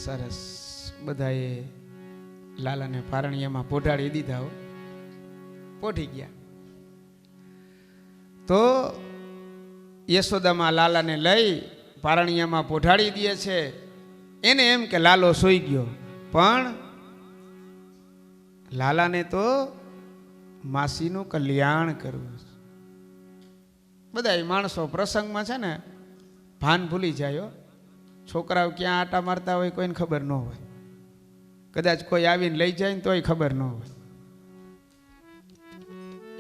સરસ. બધાએ લાલાને પારણિયામાં પોઢાડી દીધા હો, પોઢી ગયા. તો યશોદામાં લાલાને લઈ પારણિયામાં પોઢાડી દે છે. એને એમ કે લાલો સૂઈ ગયો, પણ લાલાને તો માસીનું કલ્યાણ કરવું. બધા માણસો પ્રસંગમાં છે ને ભાન ભૂલી જાય. છોકરાઓ ક્યાં આટા મારતા હોય કોઈને ખબર ન હોય. કદાચ કોઈ આવીને લઈ જાય ને તોય ખબર ન હોય.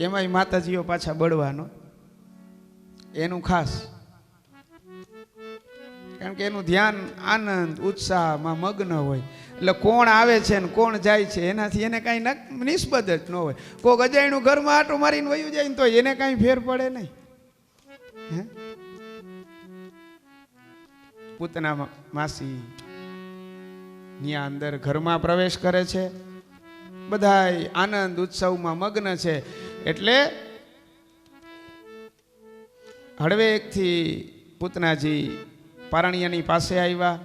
એમાંય માતાજીઓ પાછા બળવાનો એનું ખાસ, કારણ કે એનું ધ્યાન આનંદ ઉત્સાહમાં મગ્ન હોય. એટલે કોણ આવે છે ને કોણ જાય છે એનાથી એને કાંઈ નિસ્બત જ ન હોય. કોઈક અજાણ્યું ઘરમાં આટો મારીને વયું જાય ને તો એને કાંઈ ફેર પડે નહીં. પૂતના માસી ત્યાં અંદર ઘરમાં પ્રવેશ કરે છે. બધાય આનંદ ઉત્સવમાં મગ્ન છે. એટલે હળવેકથી પૂતનાજી પારણિયાની પાસે આવ્યા,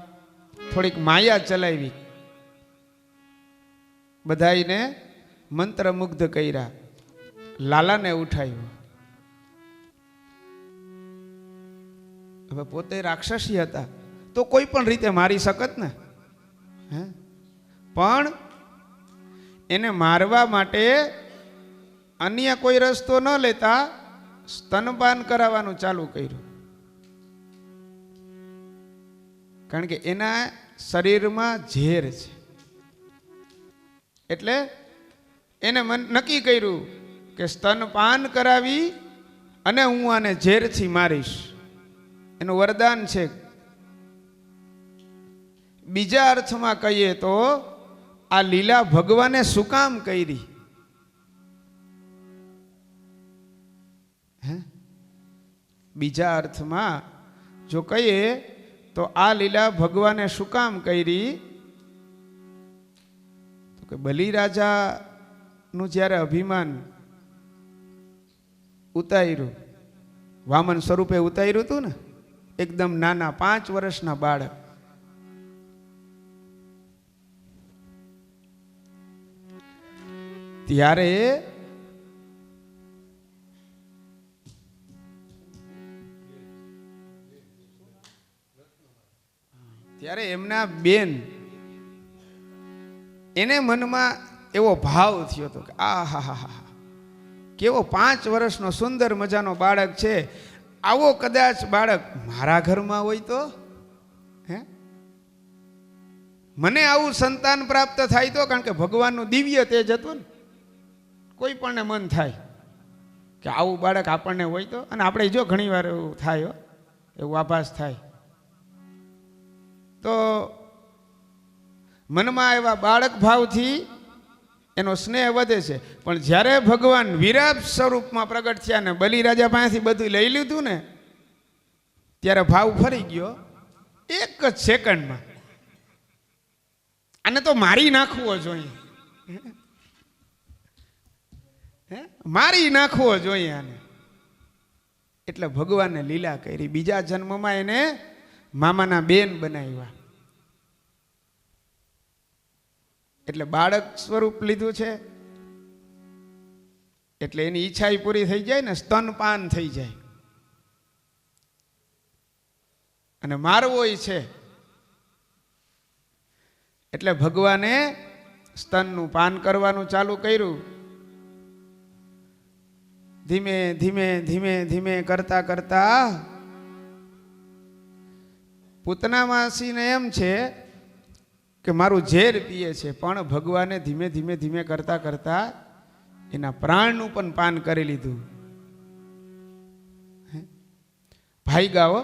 થોડીક માયા ચલાવી, બધાઈને મંત્રમુગ્ધ કર્યા, લાલાને ઉઠાવ્યો. હવે પોતે રાક્ષસી હતા તો કોઈ પણ રીતે મારી શકત ને, પણ એને મારવા માટે અન્ય કોઈ રસ્તો ન લેતા સ્તનપાન કરાવવાનું ચાલુ કર્યું. કારણ કે એના શરીરમાં ઝેર છે. એટલે એને નક્કી કર્યું કે સ્તનપાન કરાવી અને હું આને ઝેરથી મારીશ. એનું વરદાન છે. બીજા અર્થમાં કહીએ તો આ લીલા ભગવાને શું કામ કરી? બીજા અર્થમાં જો કહીએ તો આ લીલા ભગવાને શું કામ કરી? તો કે બલિરાજાનું જ્યારે અભિમાન ઉતાર્યું, વામન સ્વરૂપે ઉતાર્યું હતું ને, એકદમ નાના 5 વર્ષના બાળક, ત્યારે એમના બેન એને મનમાં એવો ભાવ થયો હતો કે આ હા કેવો 5 વર્ષનો સુંદર મજાનો બાળક છે. આવો કદાચ બાળક મારા ઘરમાં હોય તો, મને આવું સંતાન પ્રાપ્ત થાય તો. કારણ કે ભગવાનનું દિવ્ય તેજ હતું ને, કોઈ પણને મન થાય કે આવું બાળક આપણને હોય તો. અને આપણે જો ઘણી વાર એવું થાય, એવું આભાસ થાય તો મનમાં એવા બાળક ભાવથી એનો સ્નેહ વધે છે. પણ જ્યારે ભગવાન વિરાટ સ્વરૂપમાં પ્રગટ થયા ને બલિરાજા પાસેથી બધું લઈ લીધું ને, ત્યારે ભાવ ફરી ગયો એક જ સેકન્ડમાં. આને તો મારી નાખવો જોઈએ, મારી નાખવો જોઈએ આને. એટલે ભગવાનને લીલા કરી. બીજા જન્મમાં એને મામાના બેન બનાવ્યા. એટલે બાળક સ્વરૂપ લીધું છે. એટલે એની ઈચ્છા પૂરી થઈ જાય ને, સ્તનપાન થઈ જાય. અને મારવો છે. એટલે ભગવાને સ્તનનું પાન કરવાનું ચાલુ કર્યું. ધીમે ધીમે ધીમે ધીમે કરતા કરતા પૂતના માસીને એમ છે કે મારું ઝેર પીએ છે, પણ ભગવાને ધીમે ધીમે ધીમે કરતા કરતા એના પ્રાણનું પણ પાન કરી લીધું. ભાઈગા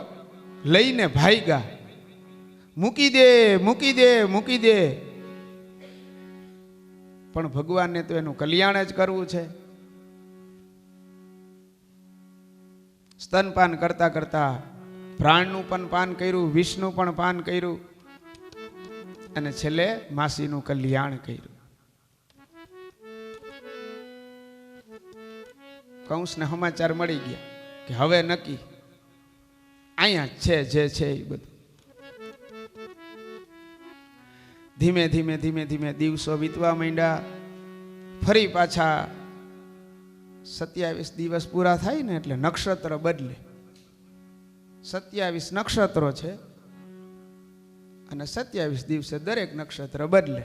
લઈને ભાઈગા, મૂકી દે મૂકી દે મૂકી દે. પણ ભગવાનને તો એનું કલ્યાણ જ કરવું છે. સ્તનપાન કરતા કરતા પ્રાણનું પણ પાન કર્યું, વિષનું પણ પાન કર્યું, અને છેલ્લે માસીનું કલ્યાણ કર્યું. કંસને સમાચાર મળી ગયા કે હવે નક્કી અહીંયા છે જે છે એ બધું. ધીમે ધીમે ધીમે ધીમે દિવસો વીતવા માંડ્યા. ફરી પાછા 27 દિવસ પૂરા થાય ને એટલે નક્ષત્ર બદલે. 27 નક્ષત્રો છે અને 27 દિવસે દરેક નક્ષત્ર બદલે.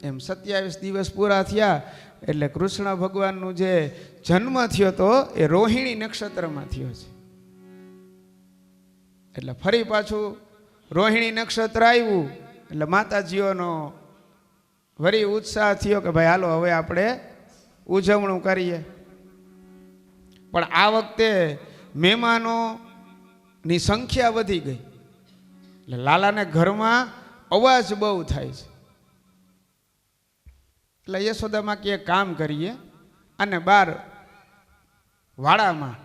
એમ 27 દિવસ પૂરા થયા એટલે કૃષ્ણ ભગવાનનું જે જન્મ થયો તો એ રોહિણી નક્ષત્રમાં થયો છે. એટલે ફરી પાછું રોહિણી નક્ષત્ર આવ્યું એટલે માતાજીઓનો વળી ઉત્સાહ થયો કે ભાઈ હાલો હવે આપણે ઉજવણું કરીએ. પણ આ વખતે મહેમાનોની સંખ્યા વધી ગઈ એટલે લાલાને ઘરમાં અવાજ બહુ થાય છે. એટલે યશોદામાં કે એક કામ કરીએ અને બહાર વાડામાં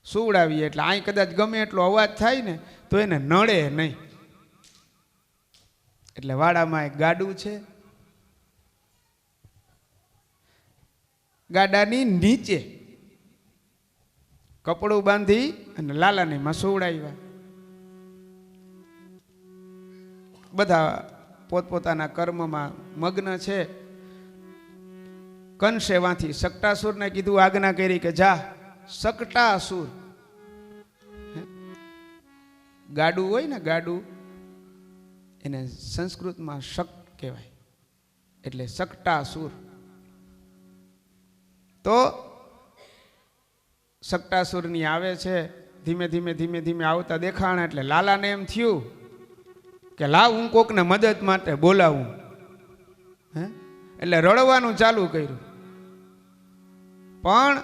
સુવડાવીએ એટલે અહીં કદાચ ગમે એટલો અવાજ થાય ને તો એને નડે નહીં. એટલે વાડામાં એક ગાડું છે. ગાડાની નીચે કપડું બાંધી અને લાલાને માં સુવડાવ્યા. બધા પોતપોતાના કર્મમાં મગ્ન છે. કંસે વાંથી સકટાસુરને કીધું, આજ્ઞા કરી કે જા સકટાસુર. ગાડું હોય ને ગાડું, એને સંસ્કૃતમાં શક કહેવાય એટલે સકટાસુર. તો સકટાસુરની આવે છે. ધીમે ધીમે ધીમે ધીમે આવતા દેખાણા એટલે લાલાને એમ થયું કે લાવ હું કોકને મદદ માટે બોલાવું. એટલે રડવાનું ચાલુ કર્યું પણ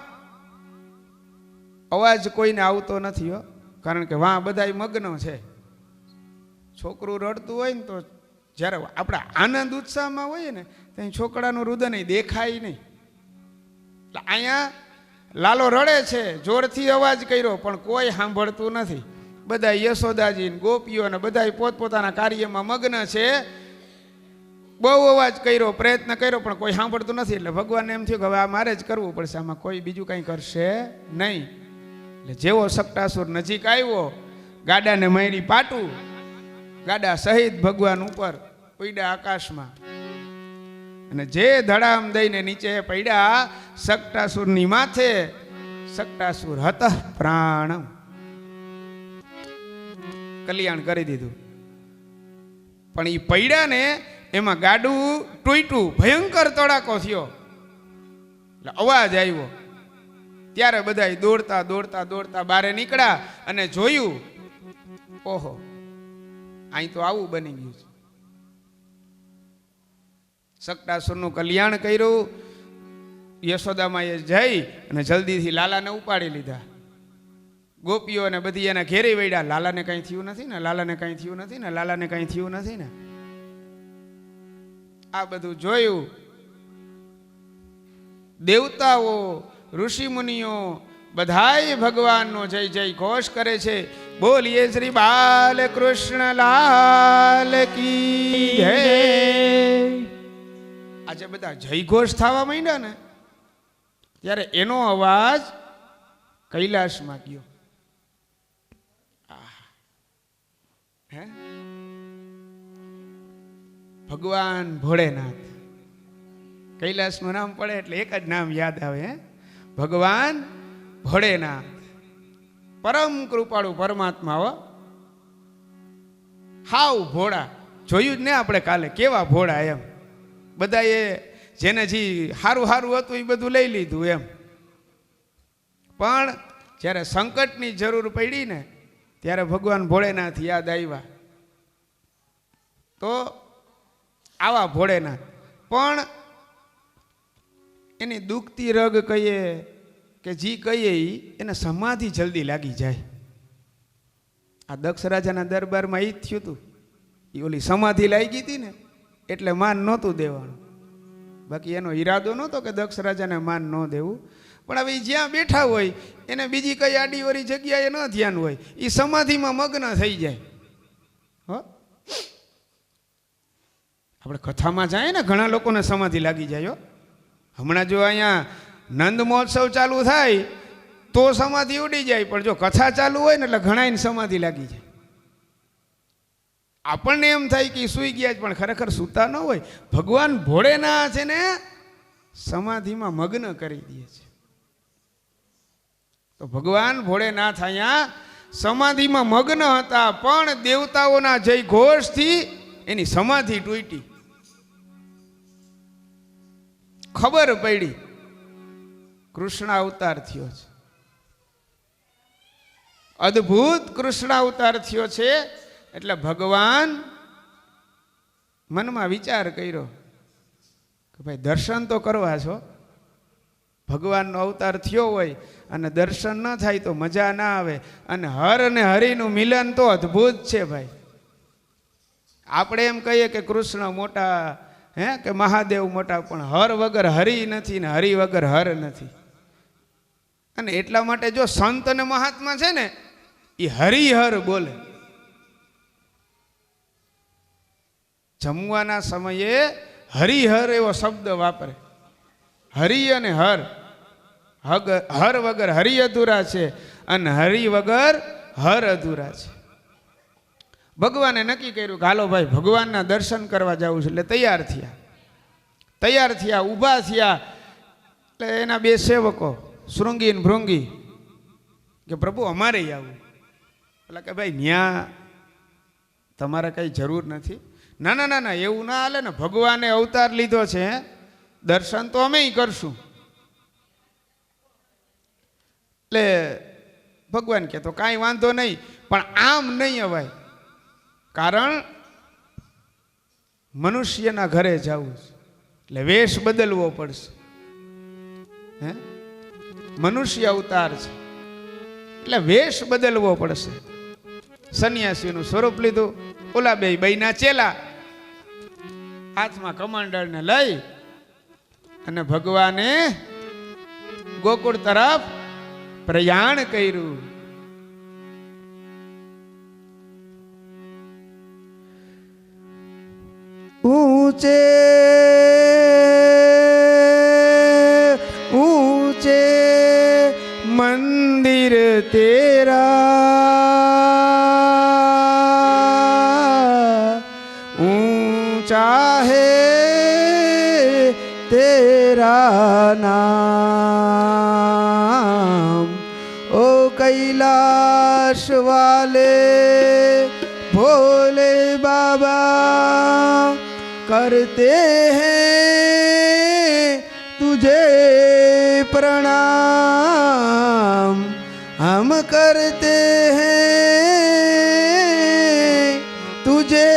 અવાજ કોઈને આવતો નથી હો. કારણ કે વાં બધા મગ્ન છે. છોકરું રડતું હોય ને તો જ્યારે આપણે આનંદ ઉત્સાહમાં હોઈએ ને ત્યાં છોકરાનું રુદન દેખાય નહીં. એટલે અહીંયા લાલો રડે છે, જોરથી અવાજ કર્યો પણ કોઈ સાંભળતું નથી. બધા યશોદાજી ગોપીઓ અને બધા પોતપોતાના કાર્યમાં મગ્ન છે. બહુ અવાજ કર્યો, પ્રયત્ન કર્યો પણ કોઈ સાંભળતું નથી. એટલે ભગવાનને એમ થયું કે હવે આ મારે જ કરવું પડશે, આમાં કોઈ બીજું કંઈ કરશે નહીં. એટલે જેવો સકટાસુર નજીક આવ્યો, ગાડાને મારી પાટું, ગાડા સહિત ભગવાન ઉપર પડ્યા આકાશમાં. અને જે ધડામ દઈને નીચે પડ્યા સકટાસુરની માથે. સકટાસુર હત પ્રાણમ, કલ્યાણ કરી દીધું. પણ એ પડ્યા ને એમાં ગાડું તૂટ્યું, ભયંકર તડાકો થયો એટલે અવાજ આવ્યો. ત્યારે બધા દોડતા દોડતા દોડતા બારે નીકળ્યા અને જોયું, ઓહો અહીં તો આવું બની ગયું છે. સકટાસુરનું કલ્યાણ કર્યું. યશોદામાએ જઈ અને જલ્દીથી લાલાને ઉપાડી લીધા. ગોપીઓ અને બધી એના ઘેરી વળ્યા. લાલાને કંઈ થયું નથી ને, લાલાને કંઈ થયું નથી ને, લાલાને કંઈ થયું નથી ને. આ બધું જોયું. દેવતાઓ, ઋષિ મુનિઓ બધાય ભગવાનનો જય જય ઘોષ કરે છે. બોલીએ શ્રી બાલકૃષ્ણ લાલ કી જય. આજે બધા જય ઘોષ થવા માંડ્યા ને ત્યારે એનો અવાજ કૈલાસમાં ગયો. ભગવાન ભોળેનાથ. કૈલાસનું નામ પડે એટલે એક જ નામ યાદ આવે, ભગવાન ભોળેનાથ. પરમ કૃપાળુ પરમાત્મા હો. હાવ ભોળા. જોયું જ ને આપણે કાલે કેવા ભોળા એમ. બધાએ જેને જે સારું સારું હતું એ બધું લઈ લીધું એમ. પણ જ્યારે સંકટની જરૂર પડી ને ત્યારે ભગવાન ભોળેનાથ યાદ આવ્યા. તો આવા ભોળેનાથ પણ એની દુખતી રગ કહીએ કે જી કહીએ એને સમાધિ જલ્દી લાગી જાય. આ દક્ષ રાજાના દરબારમાં એ જ થયું હતું. એ ઓલી સમાધિ લાગી હતી ને એટલે માન નહોતું દેવાનું. બાકી એનો ઈરાદો નહોતો કે દક્ષ રાજાને માન ન દેવું. પણ હવે જ્યાં બેઠા હોય એને બીજી કઈ આડીવરી જગ્યાએ ન ધ્યાન હોય, એ સમાધિમાં મગ્ન થઈ જાય. હો, આપણે કથામાં જાય ને ઘણા લોકોને સમાધિ લાગી જાય. હમણાં જો અહીંયા નંદ મહોત્સવ ચાલુ થાય તો સમાધિ ઉડી જાય, પણ જો કથા ચાલુ હોય ને એટલે ઘણાને સમાધિ લાગી જાય. આપણને એમ થાય કે સૂઈ ગયા જ, પણ ખરેખર સૂતા ન હોય. ભગવાન ભોળેનાથ છે ને સમાધિમાં મગ્ન કરી દે છે. તો ભગવાન ભોળેનાથ અહીંયા સમાધિમાં મગ્ન હતા, પણ દેવતાઓના જય ઘોષથી એની સમાધિ તૂટી. ખબર પડી કૃષ્ણ અવતાર થયો છે, અદ્ભુત કૃષ્ણ અવતાર થયો છે. એટલે ભગવાન મનમાં વિચાર કર્યો કે ભાઈ દર્શન તો કરવા છો, ભગવાનનો અવતાર થયો હોય અને દર્શન ન થાય તો મજા ના આવે. અને હર અને હરિનું મિલન તો અદ્ભુત છે ભાઈ. આપણે એમ કહીએ કે કૃષ્ણ મોટા, કે મહાદેવ મોટા, પણ હર વગર હરિ નથી ને હરિ વગર હર નથી. અને એટલા માટે જો સંત અને મહાત્મા છે ને એ હરિહર બોલે. જમવાના સમયે હરિહર એવો શબ્દ વાપરે. હરિ અને હર, હર વગર હરિ અધૂરા છે અને હરિ વગર હર અધૂરા છે. ભગવાને નક્કી કર્યું કે હાલો ભાઈ ભગવાનના દર્શન કરવા જવું છે. એટલે તૈયાર થયા, ઊભા થયા. એટલે એના બે સેવકો શૃંગી ને ભૃંગી કે પ્રભુ અમારે આવું. એટલે કે ભાઈ ન્યા તમારે કઈ જરૂર નથી. ના ના ના ના, એવું ના હાલે ને, ભગવાને અવતાર લીધો છે, દર્શન તો અમે કરશું. એટલે ભગવાન કે તો કાંઈ વાંધો નહીં, પણ આમ નહીં અવાય, કારણ મનુષ્યના ઘરે જવું છે એટલે વેશ બદલવો પડશે. મનુષ્ય અવતાર છે એટલે વેશ બદલવો પડશે. સંન્યાસીનું સ્વરૂપ લીધું. ઓલા બે બૈના ચેલા હાથમાં કમંડળને લઈ અને ભગવાને ગોકુળ તરફ પ્રયાણ કર્યું. ઊંચે ऊंचे मंदिर तेरा, ऊंचा है तेरा नाम, ओ कैलाश वाले भोले बाबा करते हैं तुझे प्रणाम, हम करते हैं तुझे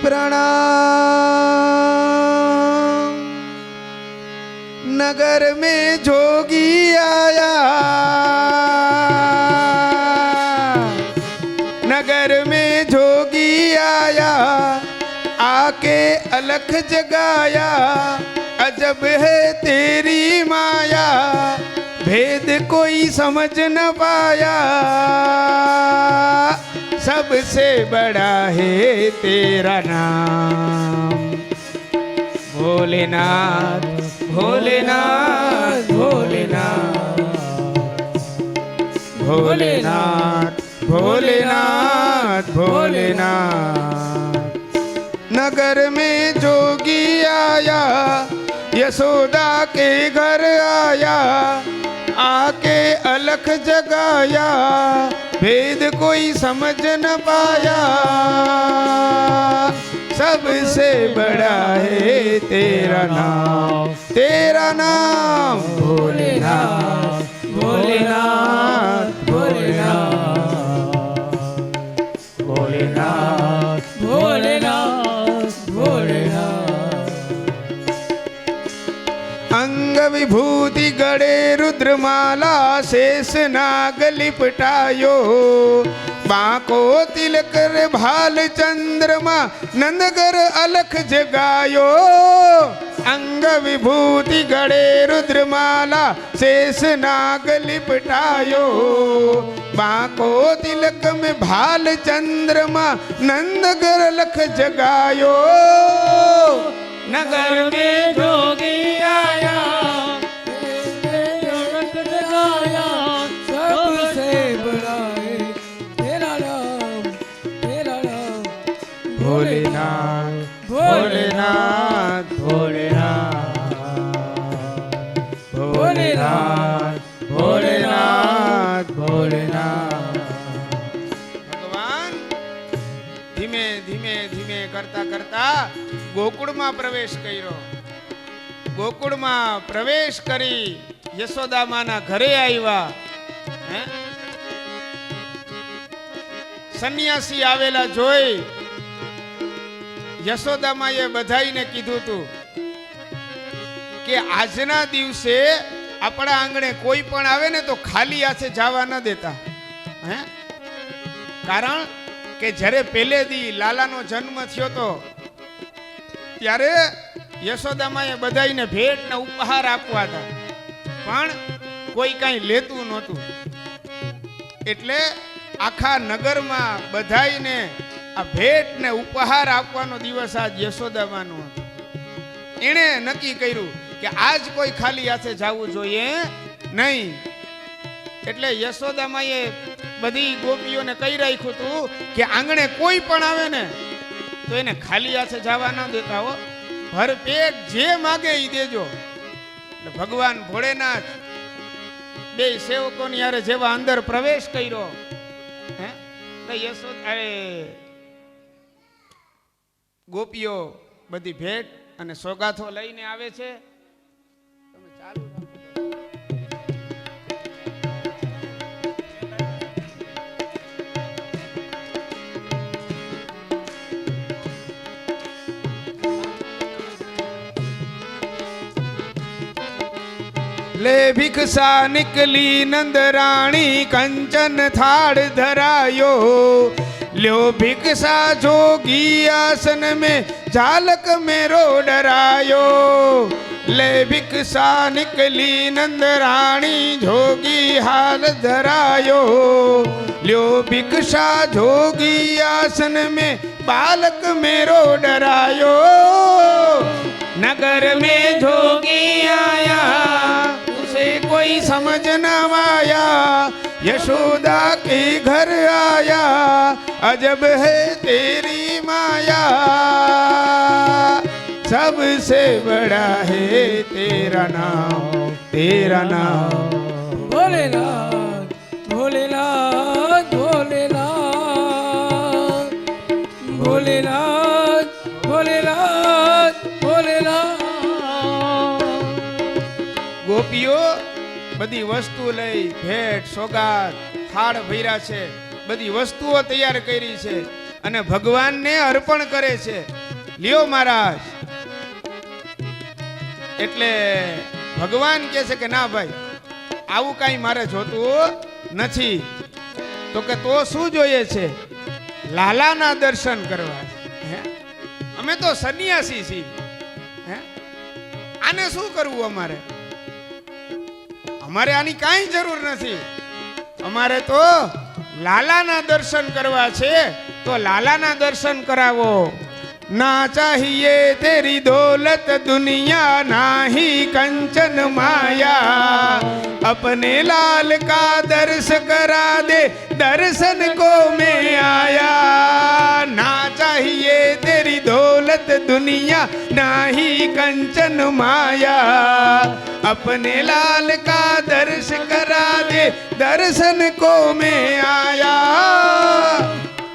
प्रणाम। नगर में जोगी आया, नगर में जोगी आया, आके अलख जगाया, अजब है तेरी माया, भेद कोई समझ न पाया, सबसे बड़ा है तेरा नाम। भोलेनाथ भोलेनाथ भोलेनाथ भोलेनाथ भोलेनाथ भोलेनाथ। नगर में जोगी आया, यशोदा के घर आया, आके अलख जगाया, भेद कोई समझ न पाया, सबसे बड़ा है तेरा नाम, तेरा नाम भोलेनाथ भोलेनाथ भोलेनाथ भोलेनाथ भोलेनाथ भोलेनाथ। अंग विभूति गड़े रुद्रमाला, शेष नाग लिपटायो, बाको तिलक भाल चंद्रमा, नंदगर अलख जगायो। अंग विभूति गड़े रुद्रमाला, शेष नाग लिपटायो, बाको तिलक में भाल चंद्रमा, नंदगर अलख जगायो। नगर में जोगी आया, अलख जगाया, सबसे बड़ा है तेरा नाम, तेरा नाम, ભોલેનાથ ભોલેનાથ ભોલેનાથ ભોલેનાથ ભોલેનાથ. ભગવાન ધીમે ધીમે ધીમે કરતા કરતા ગોકુળમાં પ્રવેશ કર્યો. ગોકુળમાં પ્રવેશ કરી યશોદામાના ઘરે આવ્યા. સંન્યાસી આવેલા જોઈ યશોદામાએ બધાઈને કીધું તું કે આજના દિવસે આપણા આંગણે કોઈ પણ આવે ને તો ખાલી હાથે જવા ન દેતા. કારણ કે જ્યારે પહેલેથી લાલાનો જન્મ થયો તો ત્યારે યશોદામાએ બધાઈને ભેટ ને ઉપહાર આપવા હતા, પણ કોઈ કાંઈ લેતું નહોતું. એટલે આખા નગરમાં બધાઈને આ ભેટ ને ઉપહાર આપવાનો દિવસ આજ યશોદામાનો હતો. એણે નક્કી કર્યું કે આજ કોઈ ખાલી હાથે જવું જોઈએ નહીં. એટલે યશોદામાએ બધી ગોપીઓને કહી રાખ્યું હતું કે આંગણે કોઈ પણ આવે ને તો એને ખાલી હાથે જવા ન દેતા હો, ભરપેટ જે માગે એ દેજો. એટલે ભગવાન ભોળેનાથ બે સેવકોની હારે જેવા અંદર પ્રવેશ કર્યો, ગોપીઓ બધી ભેટ અને સોગાથો લઈને આવે છે. તમે ચાલુ લે ભિક્ષા નિકલી નંદરાણી કંચન થાળ ધરાયો, લ્યો ભિક્ષા જોગી આસન में झालक मेरो डरायो. ले भिक्षा निकली नंदराणी जोगी हाल धरायो, ल्यो भिक्षा जोगी आसन में बालक मेरो डरायो. नगर में जोगी आया उसे कोई समझ न आया, यशोदा के घर आया अजब है तेरी माया. सबसे बड़ा है तेरा नाम, तेरा नाम. भोलेनाथ भोलेनाथ भोलेनाथ भोलेनाथ भोलेनाथ भोलेनाथ. ગોપીઓ બધી વસ્તુ લઈ ભેટ સોગાદ થાળ ભર્યા છે, બધી વસ્તુઓ તૈયાર કરી છે અને ભગવાનને અર્પણ કરે છે. લ્યો મહારાજ. એટલે ભગવાન કહે છે કે ના ભાઈ, આવું કાંઈ મારે જોતું નથી. તો કે તો શું જોઈએ છે? લાલાના દર્શન કરવા. અમે તો સંન્યાસી છીએ, આને શું કરવું? અમારે આની કાંઈ જરૂર નથી. અમારે તો લાલાના દર્શન કરવા છે, તો લાલાના દર્શન કરાવો. ना चाहिए तेरी दौलत दुनिया ना ही कंचन माया, अपने लाल का दर्श करा दे दर्शन को मैं आया. ना चाहिए तेरी दौलत दुनिया ना ही कंचन माया, अपने लाल का दर्श करा दे दर्शन को मैं आया.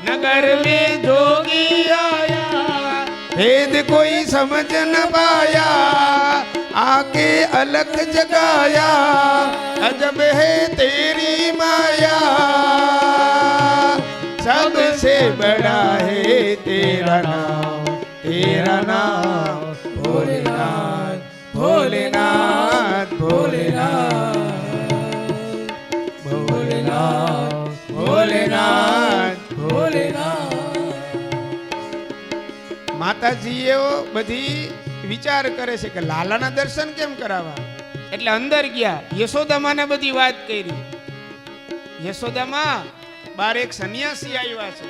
नगर में जोगी आया भेद कोई समझ न पाया, आके अलग जगाया अजब है तेरी माया. सबसे बड़ा है तेरा नाम, तेरा नाम. भोलेनाथ भोलेनाथ भोलेनाथ भोलेनाथ भोलेनाथ भोलेनाथ. માતાજીઓ બધી વિચાર કરે છે કે લાલાના દર્શન કેમ કરાવવા. એટલે અંદર ગયા, યશોદામાને બધી વાત કરી. યશોદામા બાર એક સંન્યાસી આવ્યા છે,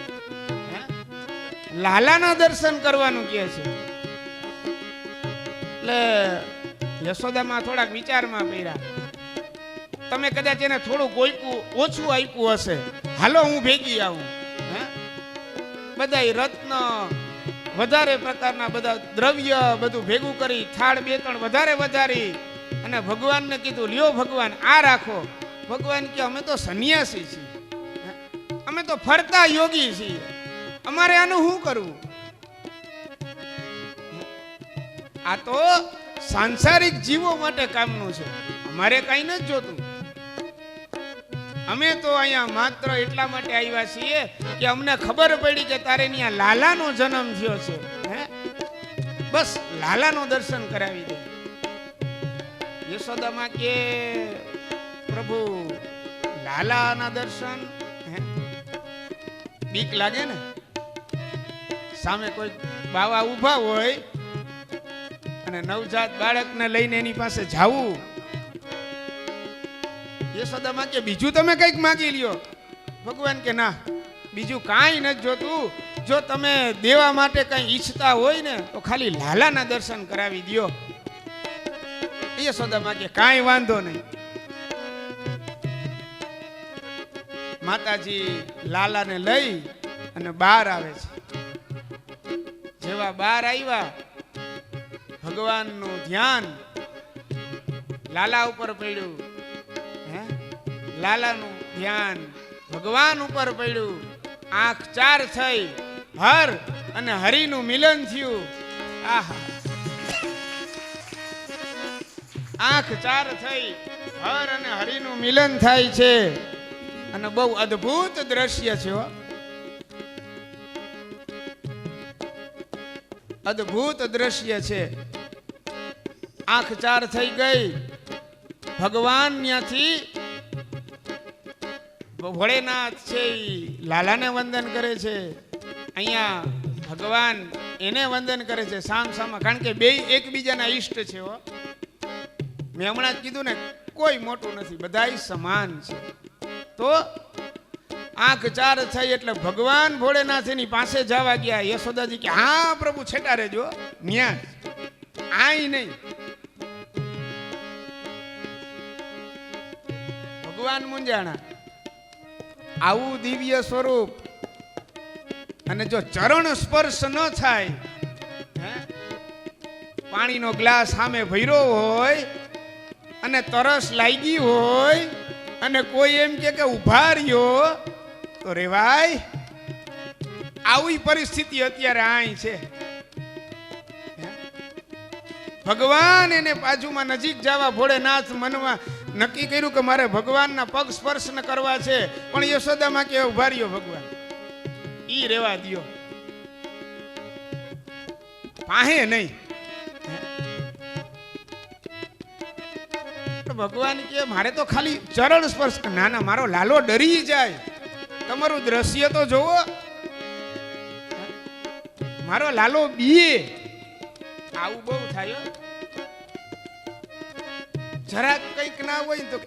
લાલાના દર્શન કરવાનું કહે છે. એટલે યશોદામા થોડાક વિચારમાં પડ્યા. તમે કદાચ એને થોડું ઓછું આપ્યું હશે, હાલો હું ભેગી આવું. બધા રત્ન વધારે પ્રકારના બધા દ્રવ્ય બધું ભેગું કરી થાળ 2-3 વધારે વધારી અને ભગવાનને કીધું, લ્યો ભગવાન આ રાખો. ભગવાન કે અમે તો સંન્યાસી છીએ, અમે તો ફરતા યોગી છીએ, અમારે આનું શું કરવું? આ તો સાંસારિક જીવો માટે કામનું છે, અમારે કઈ નથી જોતું. અમે તો અહીંયા માત્ર એટલા માટે આવ્યા છીએ કે અમને ખબર પડી કે તારે ત્યાં લાલાનો જન્મ થયો છે, હે બસ લાલાનો દર્શન કરાવી દે. યશોદામાં કે પ્રભુ લાલાના દર્શન, હે બીક લાગે ને, સામે કોઈ બાવા ઊભા હોય અને નવજાત બાળકને લઈને એની પાસે જાવું. યશોદામાં કે બીજું તમે કંઈક માગી લ્યો. ભગવાન કે ના, બીજું કાંઈ નથી જોતું. જો તમે દેવા માટે કંઈ ઈચ્છતા હોય ને તો ખાલી લાલાના દર્શન કરાવી દ્યો. યશોદામાં કે કાંઈ વાંધો નહીં. માતાજી લાલાને લઈ અને બહાર આવે છે. જેવા બહાર આવ્યા, ભગવાનનું ધ્યાન લાલા ઉપર પડ્યું, લાલાનું ધ્યાન ભગવાન ઉપર પડ્યું. આંખ ચાર થઈ, હર અને હરિનું મિલન થયું. આહા, આંખ ચાર થઈ, હર અને હરિનું મિલન થાય છે અને બહુ અદ્ભુત દ્રશ્ય છે. અદ્ભુત દ્રશ્ય છે. આંખ ચાર થઈ ગઈ, ભગવાન ત્યાંથી ભોળેનાથ છે લાલાને વંદન કરે છે, અહીંયા ભગવાન એને વંદન કરે છે સામ સામા, કારણ કે બે એકબીજાના ઈષ્ટ છે. મેં હમણાં જ કીધું ને, કોઈ મોટું નથી, બધાય સમાન છે. તો આંખ ચાર થઈ એટલે ભગવાન ભોળેનાથ એની પાસે જવા ગયા. યશોદાજી કે હા પ્રભુ છેટા રહેજો, ન્યા આઈ નહીં. ભગવાન મુંજાણા, આવું દિવ્ય સ્વરૂપ અને જો ચરણ સ્પર્શ ન થાય, પાણીનો ગ્લાસ સામે ભર્યો હોય અને તરસ લાગી હોય અને કોઈ એમ કે ઉભા રહ્યો તો રેવાય? આવી પરિસ્થિતિ અત્યારે અહીં છે. ભગવાન એને બાજુમાં નજીક જવા ભોળેનાથ મનમાં નક્કી કર્યું કે મારે ભગવાનના પગ સ્પર્શ ન કરવા છે, પણ યશોદામાં કે ઉભા રહ્યો ભગવાન, ઈ રેવા દ્યો, પાહે નહીં. ભગવાન કે મારે તો ખાલી ચરણ સ્પર્શ. ના ના, મારો લાલો ડરી જાય, તમારું દ્રશ્ય તો જોવો, મારો લાલો બીએ. આવું બહુ થાય. જરાક કઈક ના હોય તો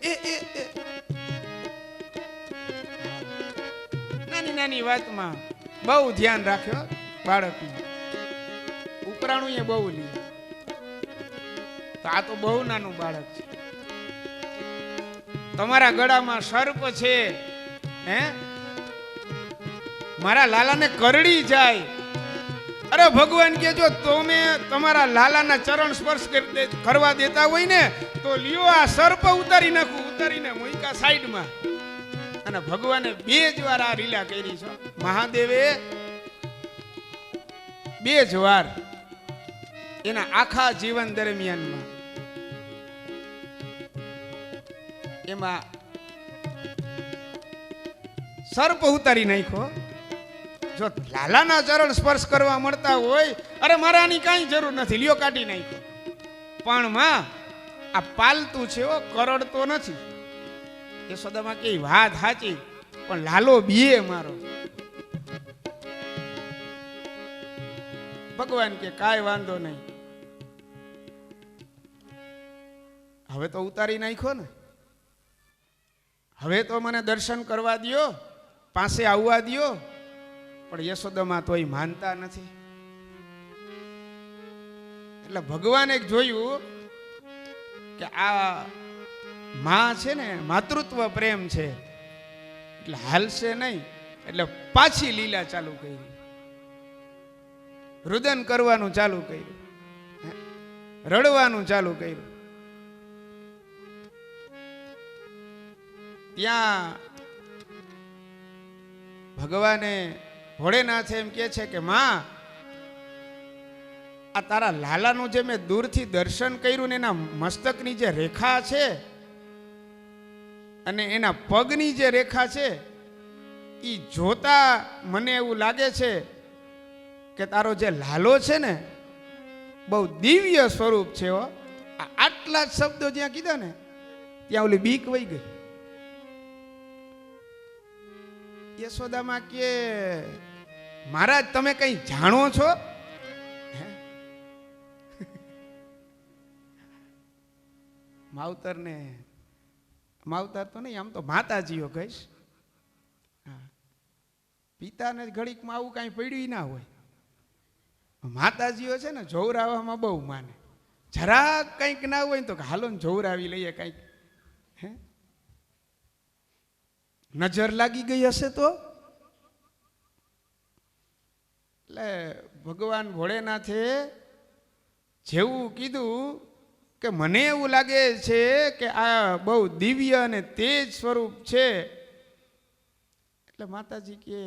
નાની નાની વાતમાં બહુ ધ્યાન રાખ્યો બાળકનું. ઉપરાણું એ બહુ લે, તો આ તો બહુ નાનું બાળક છે. તમારા ગળામાં સર્પ છે, હે મારા લાલાને કરડી જાય. અરે ભગવાન કે જો તમે તમારા લાલાના ચરણ સ્પર્શ કરવા દેતા હોય ને તો લ્યો આ સર્પ ઉતારી નાખું. ઉતારીને મૂકા સાઈડમાં. અને ભગવાને 2 જ વાર આ લીલા કરી છે. મહાદેવે 2 જ વાર એના આખા જીવન દરમિયાનમાં એમાં સર્પ ઉતારી નાખ્યો. જો લાલાના ચરણ સ્પર્શ કરવા મળતા હોય, અરે મારે આની કાંઈ જરૂર નથી, લ્યો કાઢી નાખ્યો. પણ માં આ પાલતું છે, કરડતો નથી. યશોદામાં કે વાત સાચી, પણ લાલો બીએ મારો. ભગવાન કે કાંઈ વાંધો નહીં, હવે તો ઉતારી નાખ્યો ને, હવે તો મને દર્શન કરવા દ્યો, પાસે આવવા દ્યો. પણ યશોદામાં તોય માનતા નથી. એટલે ભગવાને જોયું કે આ માં છે ને, માતૃત્વ પ્રેમ છે એટલે હાલશે નહીં, એટલે પાછી લીલા ચાલુ કરી. રુદન કરવાનું ચાલુ કર્યું, રડવાનું ચાલુ કર્યું. ત્યાં ભગવાને ભોળેનાથે એમ કે છે કે માં, આ તારા લાલાનું જે મેં દૂરથી દર્શન કર્યું ને એના મસ્તકની જે રેખા છે અને એના પગની જે રેખા છે એ જોતા મને એવું લાગે છે કે તારો જે લાલો છે ને બહુ દિવ્ય સ્વરૂપ છે. આટલા જ શબ્દો જ્યાં કીધા ને ત્યાં ઓલી બીક વહી ગઈ. યશોદામાં કે મહારાજ તમે કઈ જાણો છો? માવતર તો નહીં, આમ તો માતાજીઓ કહીશ. પિતાને ઘડીકમાં આવું કાંઈ પડ્યું ના હોય. માતાજીઓ છે ને જોવરાવામાં બહુ માને. જરાક કંઈક ના હોય ને તો હાલો ને જોવરાવી લઈએ કંઈક. હે નજર લાગી ગઈ હશે તો? એટલે ભગવાન ભોળેનાથે જેવું કીધું કે મને એવું લાગે છે કે આ બહુ દિવ્ય અને તેજ સ્વરૂપ છે. એટલે માતાજી કે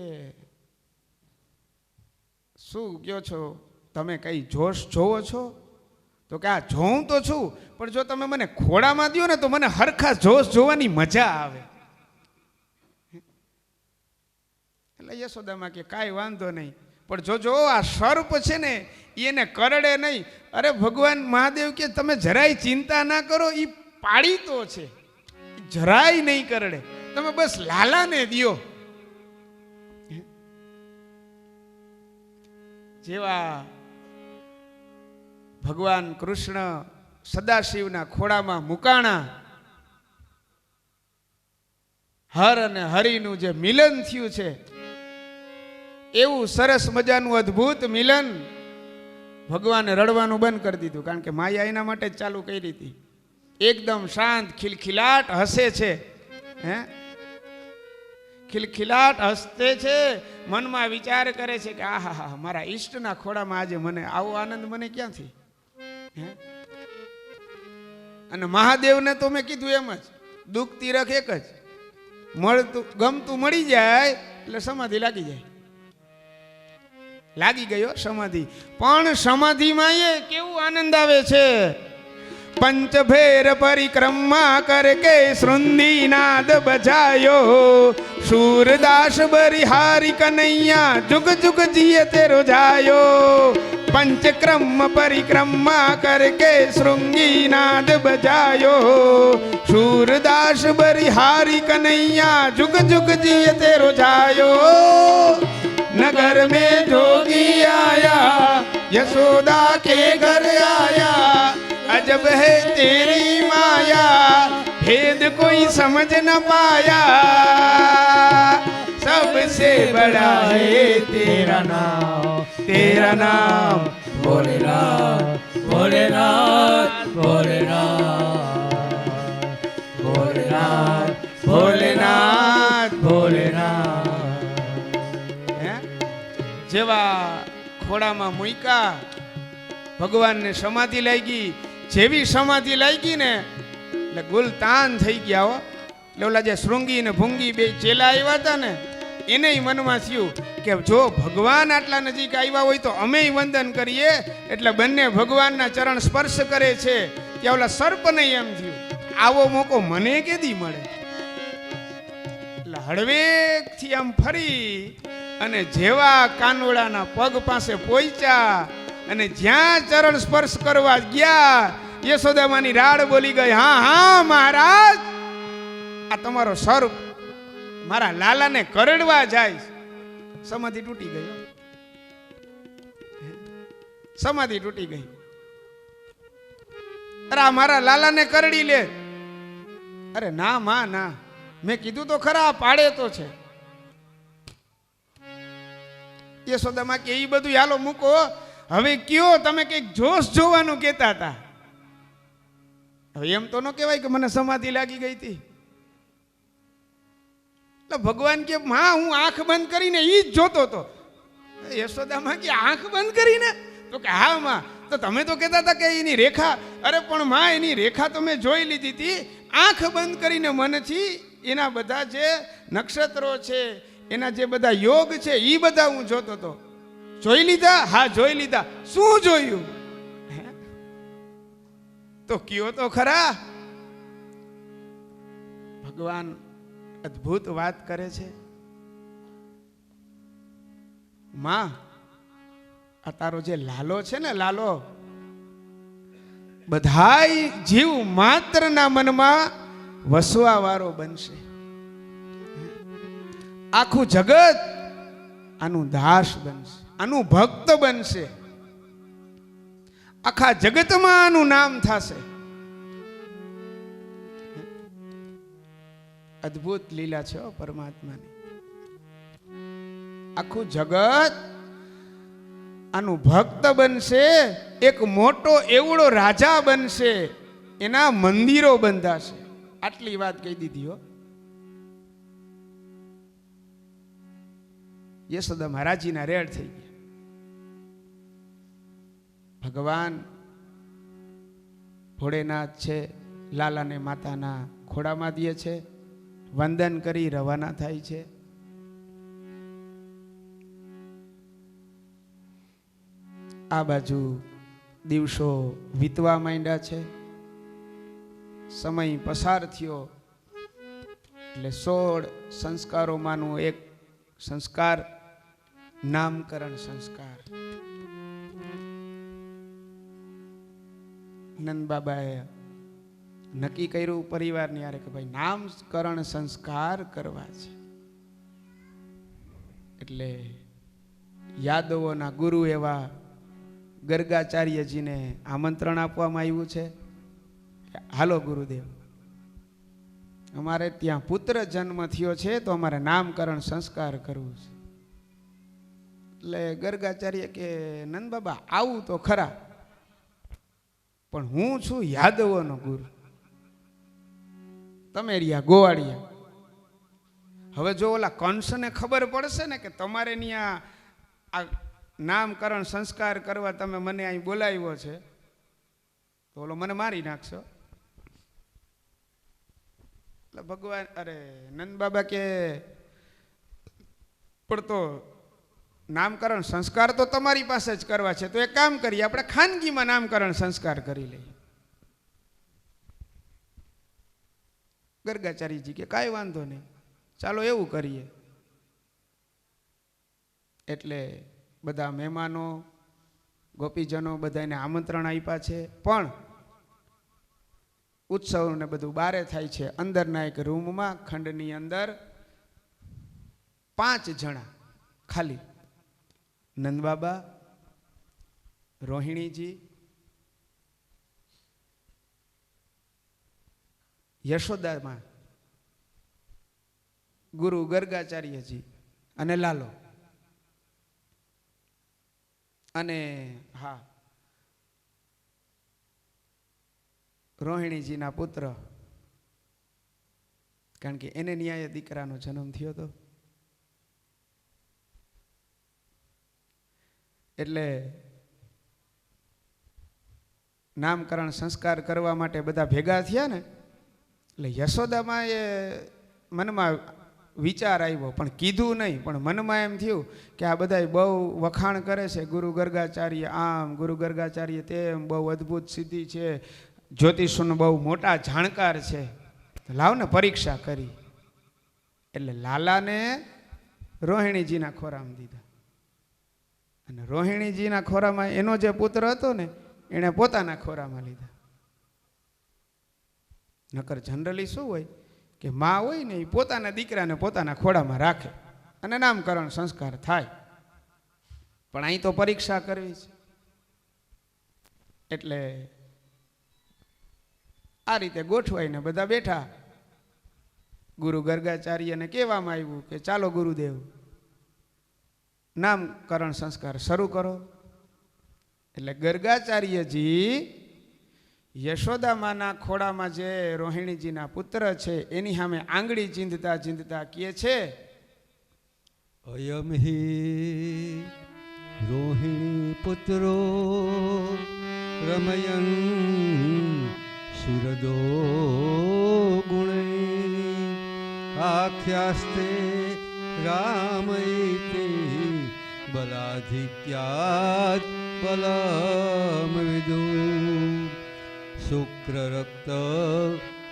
શું કહો છો તમે? કઈ જોશ જોવો છો? તો કે આ જોઉં તો છું, પણ જો તમે મને ખોડામાં દો ને તો મને હરખા જોશ જોવાની મજા આવે. એટલે યશોદામાં કે કાંઈ વાંધો નહીં, પણ જો આ સર્પ છે ને એને કરડે નહીં. અરે ભગવાન મહાદેવ કે તમે જરાય ચિંતા ના કરો, એ પાડીતો છે, જરાય નહીં કરડે, તમે બસ લાલાને દિયો. જેવા ભગવાન કૃષ્ણ સદાશિવના ખોળામાં મુકાણા, હર અને હરિનું જે મિલન થયું છે એવું સરસ મજાનું અદ્ભુત મિલન. ભગવાને રડવાનું બંધ કરી દીધું, કારણ કે માયા એના માટે જ ચાલુ કરી હતી. એકદમ શાંત ખિલખિલાટ હસે છે. હે ખિલખિલાટ હસતે છે, મનમાં વિચાર કરે છે કે આહા હા મારા ઈષ્ટના ખોળામાં આજે મને આવો આનંદ મને ક્યાંથી. હે અને મહાદેવને તો મેં કીધું એમ જ, દુઃખ તીરક એક જ, મળતું ગમતું મળી જાય એટલે સમાધિ લાગી જાય. લાગી ગયો સમાધિ. પણ સમાધિમાં એ કેવું આનંદ આવે છે. પંચભેર પરિક્રમા કરકે શૃંદીનાદ બજાયો, શૂરદાસ બરિહારી કનૈયા જુગ જુગ જીએ તેરો જાયો. पंचक्रम परिक्रमा करके श्रृंगीनाद बजायो, सूरदास बरिहारी कन्हैया जुग जुग जिए तेरो जायो। नगर में जोगी आया, यशोदा के घर आया, अजब है तेरी माया, भेद कोई समझ न पाया। सबसे बड़ा है तेरा नाम भोलेनाथ भोलेनाथ भोलेनाथ भोलेनाथ भोलेनाथ भोलेनाथ। जेवा खोड़ाમાં મૂક્યા, ભગવાનને સમાધિ લાગી. જેવી સમાધિ લાગી ને એટલે ગુલતાન થઈ ગયા હો. એટલે ઓલા જે શૃંગી ને ભૂંગી બે ચેલા આવ્યા હતા ને, એને મનમાં થયું કે જો ભગવાન આટલા નજીક આવ્યા હોય તો અમે વંદન કરીએ. એટલે બંને ભગવાનના ચરણ સ્પર્શ કરે છે. ત્યાં ઓલા સર્પને એમ થયું આવો મોકો મને કેદી મળે. એટલે હળવેકથી આમ ફરી અને જેવા કાનોડાના પગ પાસે પહોંચ્યા અને જ્યાં ચરણ સ્પર્શ કરવા ગયા, યશોદામાની રાડ બોલી ગઈ, હા હા મહારાજ, આ તમારો સર્પ મારા લાલાને કરડવા જાય. સમાધિ તૂટી ગઈ, સમાધિ તૂટી ગઈ. અરે મારા લાલાને કરડી લે. અરે ના માં ના, મેં કીધું તો ખરા, પાડે તો છે. યશોદામાં કે એ બધું હાલો મૂકો, હવે કયો તમે કઈક જોશ જોવાનું કહેતા હતા. હવે એમ તો ન કહેવાય કે મને સમાધિ લાગી ગઈ હતી. ભગવાન કે માં હું આંખ બંધ કરીને ઈ જ જોતો હતો. યશોદામાં કે આંખ બંધ કરીને? તો કે હા માં. તો તમે તો કહેતા હતા કે એની રેખા, અરે પણ માં એની રેખા તો મેં જોઈ લીધી હતી. આંખ બંધ કરીને મનથી એના બધા જે નક્ષત્રો છે, એના જે બધા યોગ છે, એ બધા હું જોતો હતો. જોઈ લીધા? હા જોઈ લીધા. શું જોયું? તો કયો તો ખરા. ભગવાન અદ્ભુત વાત કરે છે. માં, આ તારો જે લાલો છે ને, લાલો બધાય જીવ માત્રના મનમાં વસવા વાળો બનશે. આખું જગત આનું દાસ બનશે, આનું ભક્ત બનશે. આખા જગતમાં આનું નામ થશે. અદ્ભુત લીલા છે પરમાત્માની. આખું જગત આનું ભક્ત બનશે. એક મોટો એવડો રાજા બનશે. એના મંદિરો બંધાશે. આટલી વાત કહી દીધી હો. યશોદા મહારાજીના રેડ થઈ ગયા. ભગવાન ભોળેનાથ છે, લાલાને માતાના ખોડામાં દે છે, વંદન કરી રવાના થાય છે. આ બાજુ દિવસો વીતવા માંડ્યા છે. સમય પસાર થયો એટલે 16 સંસ્કારોમાંનું એક સંસ્કાર, નામકરણ સંસ્કાર. નંદ બાબાએ નક્કી કર્યું પરિવારની હારે કે ભાઈ નામકરણ સંસ્કાર કરવા છે. એટલે યાદવોના ગુરુ એવા ગર્ગાચાર્યજીને આમંત્રણ આપવામાં આવ્યું છે. હાલો ગુરુદેવ, અમારે ત્યાં પુત્ર જન્મ થયો છે તો અમારે નામકરણ સંસ્કાર કરવું છે. એટલે ગર્ગાચાર્ય કે નંદ બાબા આવું તો ખરા, પણ હું છું યાદવોનો ગુરુ, તમે રહ્યા ગોવાળિયા. હવે જો ઓલા કંસને ખબર પડશે ને કે તમારે ત્યાં આ નામકરણ સંસ્કાર કરવા તમે મને અહીં બોલાવ્યો છે, તો ઓલો મને મારી નાખશો. એટલે ભગવાન અરે નંદ બાબા કે પણ તો નામકરણ સંસ્કાર તો તમારી પાસે જ કરવા છે, તો એક કામ કરીએ, આપણે ખાનગીમાં નામકરણ સંસ્કાર કરી લઈએ. ગર્ગાચાર્યજી કે કાંઈ વાંધો નહીં, ચાલો એવું કરીએ. એટલે બધા મહેમાનો ગોપીજનો બધાને આમંત્રણ આપ્યા છે. પણ ઉત્સવ ને બધું બારે થાય છે. અંદરના એક રૂમમાં ખંડની અંદર 5 જણા ખાલી, નંદબાબા, રોહિણીજી, યશોદામાં, ગુરુ ગર્ગાચાર્યજી અને લાલો. અને હા, રોહિણીજીના પુત્ર, કારણ કે એને ન્યાય દીકરાનો જન્મ થયો હતો. એટલે નામકરણ સંસ્કાર કરવા માટે બધા ભેગા થયા ને, એટલે યશોદામાં એ મનમાં વિચાર આવ્યો, પણ કીધું નહીં. પણ મનમાં એમ થયું કે આ બધા બહુ વખાણ કરે છે, ગુરુ ગર્ગાચાર્ય આમ, ગુરુ ગર્ગાચાર્ય તેમ, બહુ અદ્ભુત સિદ્ધિ છે, જ્યોતિષનો બહુ મોટા જાણકાર છે, લાવ ને પરીક્ષા કરી. એટલે લાલાને રોહિણીજીના ખોરામાં દીધા. અને રોહિણીજીના ખોરામાં એનો જે પુત્ર હતો ને, એણે પોતાના ખોરામાં લીધા. નકર જનરલી શું હોય કે માં હોય ને એ પોતાના દીકરાને પોતાના ખોડામાં રાખે અને નામકરણ સંસ્કાર થાય. પણ અહીં તો પરીક્ષા કરવી છે. એટલે આ રીતે ગોઠવાઈને બધા બેઠા. ગુરુ ગર્ગાચાર્યને કહેવામાં આવ્યું કે ચાલો ગુરુદેવ, નામકરણ સંસ્કાર શરૂ કરો. એટલે ગર્ગાચાર્યજી યશોદામાના ખોડામાં જે રોહિણીજીના પુત્ર છે એની સામે આંગળી ચીંધતા ચીંધતા કહે છે, અયમ હિ રોહિણી પુત્રો રમયન સુરદો ગુણૈ આખ્યાસ્તે રામૈતે બલાધિક્યાત બલમ વિદુ શુક્રરક્ત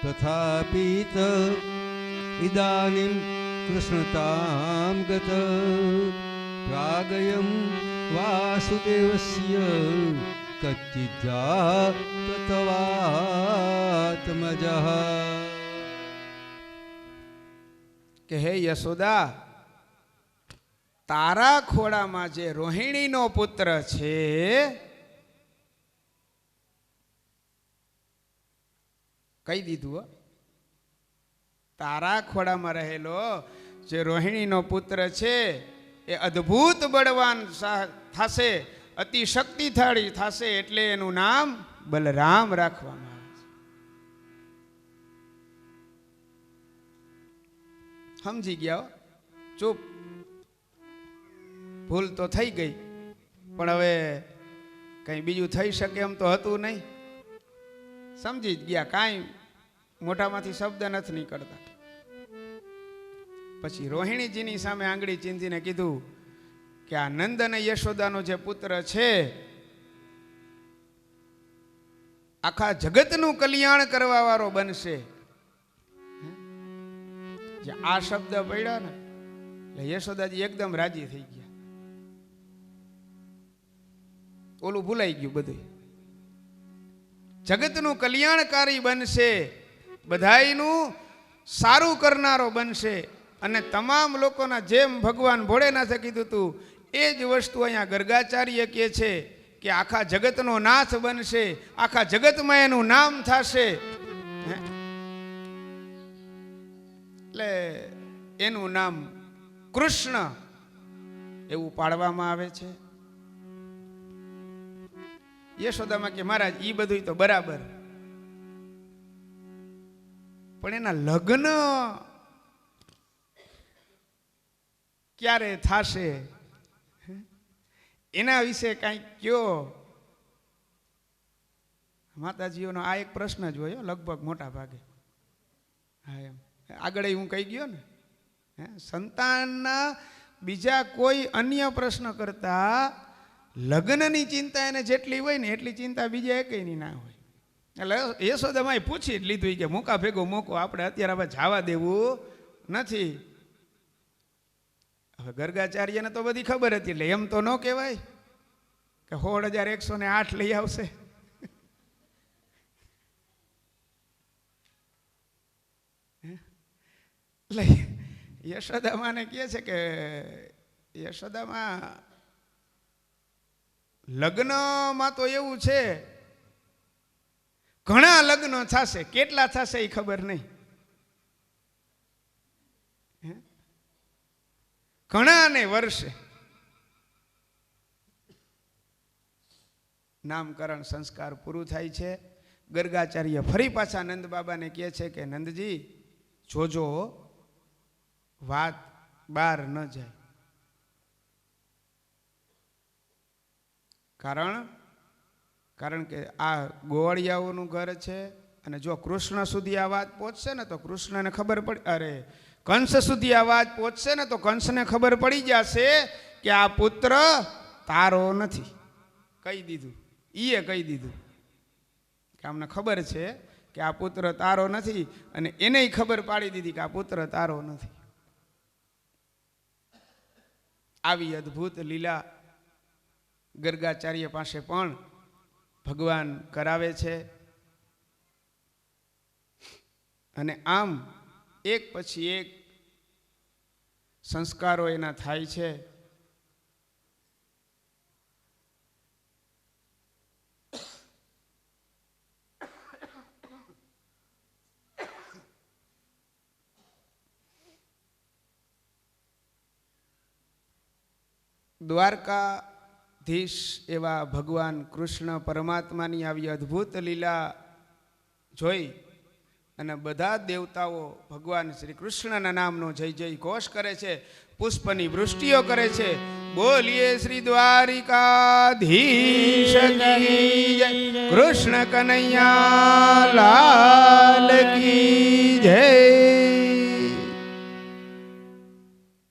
તથા પીત ઇદાનીમ કૃષ્ણતામ ગત પ્રાગયમ વાસુદેવસ્ય કચ્ચિજા તતવાત્મજઃ. કે હે યશોદા, તારા ખોળામાં જે રોહિણીનો પુત્ર છે કહી દીધું હો, તારા ખોળામાં રહેલો જે રોહિણીનો પુત્ર છે એ અદ્ભુત બળવાન થશે, અતિ શક્તિશાળી થશે, એટલે એનું નામ બલરામ રાખવામાં આવે છે. સમજી ગયા? ચૂપ. ભૂલ તો થઈ ગઈ, પણ હવે કંઈ બીજું થઈ શકે એમ તો હતું નહીં. સમજી જ ગયા, કાંઈ મોઢામાંથી શબ્દ નથી નીકળતા. પછી રોહિણીજીની સામે આંગળી ચીંધીને કીધું કે આ નંદ અને યશોદાનો જે પુત્ર છે આખા જગતનું કલ્યાણ કરવા વાળો બનશે. જે આ શબ્દ પડ્યા ને એટલે યશોદાજી એકદમ રાજી થઈ ગયા. ઓલું ભૂલાઈ ગયું બધું. જગતનું કલ્યાણકારી બનશે, બધાયનું સારું કરનારો બનશે, અને તમામ લોકોના જેમ ભગવાન ભોળેનાથે કીધું હતું એ જ વસ્તુ અહીંયા ગર્ગાચાર્ય કહે છે કે આખા જગતનો નાથ બનશે, આખા જગતમાં એનું નામ થશે. એટલે એનું નામ કૃષ્ણ એવું પાડવામાં આવે છે. યશોદામાં કે મહારાજ ઈ બધું તો બરાબર, પણ એના લગ્ન ક્યારે થશે એના વિશે કાંઈક કયો. માતાજીઓનો આ એક પ્રશ્ન જ હોય લગભગ મોટા ભાગે. હા, એમ આગળ હું કહી ગયો ને, સંતાનના બીજા કોઈ અન્ય પ્રશ્ન કરતા લગ્નની ચિંતા એને જેટલી હોય ને એટલી ચિંતા બીજા એકેયની ના હોય. એટલે યશોદામાએ પૂછી જ લીધું કે મૂકા ભેગો મૂકો, આપણે અત્યારે હવે જવા દેવું નથી. હવે ગર્ગાચાર્યને તો બધી ખબર હતી, એટલે એમ તો ન કહેવાય કે 16,108 લઈ આવશે. એટલે યશોદામાને કહે છે કે યશોદામાં લગ્નમાં તો એવું છે ઘણા લગ્ન થશે, કેટલા થશે એ ખબર નહીં. ઘણા ને વર્ષે નામકરણ સંસ્કાર પૂરું થાય છે. ગર્ગાચાર્ય ફરી પાછા નંદ બાબાને કહે છે કે નંદજી જોજો વાત બહાર ન જાય, કારણ કે આ ગોવાળિયાઓનું ઘર છે, અને જો કૃષ્ણ સુધી આ વાત પહોંચશે ને તો કૃષ્ણને ખબર પડી, અરે કંસ સુધી આ વાત પહોંચશે ને તો કંસને ખબર પડી જશે કે આ પુત્ર તારો નથી. કહી દીધું, ઈએ કહી દીધું કે અમને ખબર છે કે આ પુત્ર તારો નથી, અને એને ખબર પાડી દીધી કે આ પુત્ર તારો નથી. આવી અદ્ભુત લીલા ગર્ગાચાર્ય પાસે પણ ભગવાન કરાવે છે. અને આમ એક પછી એક સંસ્કારો એના થાય છે. દ્વારકાધીશ એવા ભગવાન કૃષ્ણ પરમાત્માની આવી અદ્ભુત લીલા જોઈ અને બધા દેવતાઓ ભગવાન શ્રી કૃષ્ણના નામનો જય જય ઘોષ કરે છે. પુષ્પની વૃષ્ટિઓ કરે છે. બોલીએ શ્રી દ્વારિકાધીશ કી જય, કૃષ્ણ કનૈયા લાલ કી જય.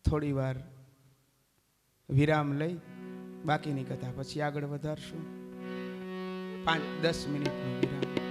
થોડી વાર વિરામ લઈ બાકીની કથા પછી આગળ વધારશું. 5-10 મિનિટનું વિરામ.